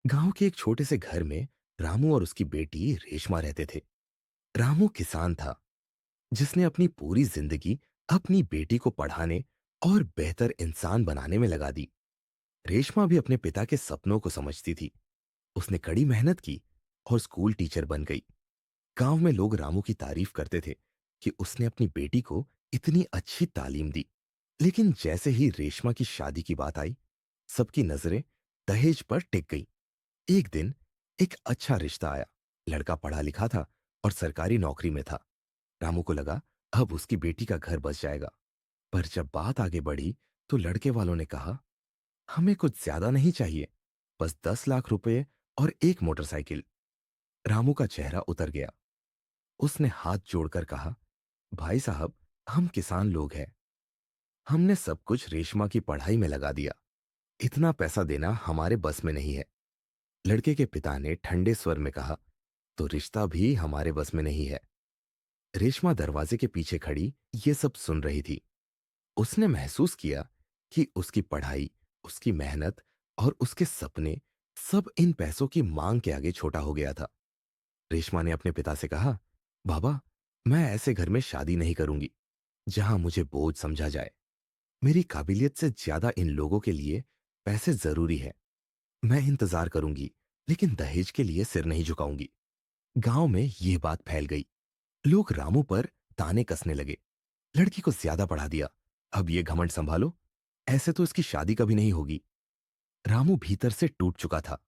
गांव के एक छोटे से घर में रामू और उसकी बेटी रेशमा रहते थे। रामू किसान था, जिसने अपनी पूरी जिंदगी अपनी बेटी को पढ़ाने और बेहतर इंसान बनाने में लगा दी। रेशमा भी अपने पिता के सपनों को समझती थी। उसने कड़ी मेहनत की और स्कूल टीचर बन गई। गांव में लोग रामू की तारीफ करते थे कि उसने अपनी बेटी को इतनी अच्छी तालीम दी। लेकिन जैसे ही रेशमा की शादी की बात आई, सबकी नजरें दहेज पर टिक गई। एक दिन एक अच्छा रिश्ता आया। लड़का पढ़ा लिखा था और सरकारी नौकरी में था। रामू को लगा अब उसकी बेटी का घर बस जाएगा। पर जब बात आगे बढ़ी तो लड़के वालों ने कहा, हमें कुछ ज्यादा नहीं चाहिए, बस 10 लाख रुपए और एक मोटरसाइकिल। रामू का चेहरा उतर गया। उसने हाथ जोड़कर कहा, भाई साहब, हम किसान लोग हैं। हमने सब कुछ रेशमा की पढ़ाई में लगा दिया। इतना पैसा देना हमारे बस में नहीं है। लड़के के पिता ने ठंडे स्वर में कहा, तो रिश्ता भी हमारे बस में नहीं है। रेशमा दरवाजे के पीछे खड़ी ये सब सुन रही थी। उसने महसूस किया कि उसकी पढ़ाई, उसकी मेहनत और उसके सपने सब इन पैसों की मांग के आगे छोटा हो गया था। रेशमा ने अपने पिता से कहा, बाबा, मैं ऐसे घर में शादी नहीं करूंगी जहां मुझे बोझ समझा जाए। मेरी काबिलियत से ज्यादा इन लोगों के लिए पैसे जरूरी है। मैं इंतजार करूंगी, लेकिन दहेज के लिए सिर नहीं झुकाऊंगी। गांव में यह बात फैल गई। लोग रामू पर ताने कसने लगे। लड़की को ज्यादा पढ़ा दिया, अब ये घमंड संभालो, ऐसे तो इसकी शादी कभी नहीं होगी। रामू भीतर से टूट चुका था,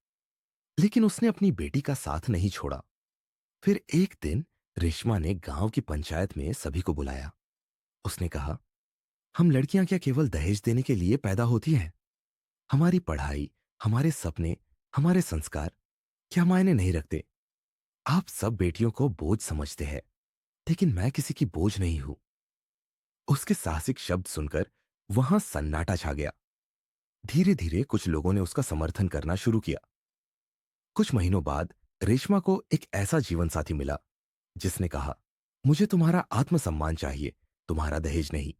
लेकिन उसने अपनी बेटी का साथ नहीं छोड़ा। फिर एक दिन रेशमा ने गांव की पंचायत में सभी को बुलाया। उसने कहा, हम लड़कियां क्या केवल दहेज देने के लिए पैदा होती हैं? हमारी पढ़ाई, हमारे सपने, हमारे संस्कार क्या मायने नहीं रखते? आप सब बेटियों को बोझ समझते हैं, लेकिन मैं किसी की बोझ नहीं हूं। उसके साहसिक शब्द सुनकर वहां सन्नाटा छा गया। धीरे धीरे कुछ लोगों ने उसका समर्थन करना शुरू किया। कुछ महीनों बाद रेशमा को एक ऐसा जीवन साथी मिला जिसने कहा, मुझे तुम्हारा आत्मसम्मान चाहिए, तुम्हारा दहेज नहीं।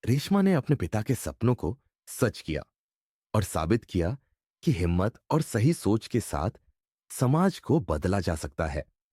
रेशमा ने अपने पिता के सपनों को सच किया और साबित किया कि हिम्मत और सही सोच के साथ समाज को बदला जा सकता है।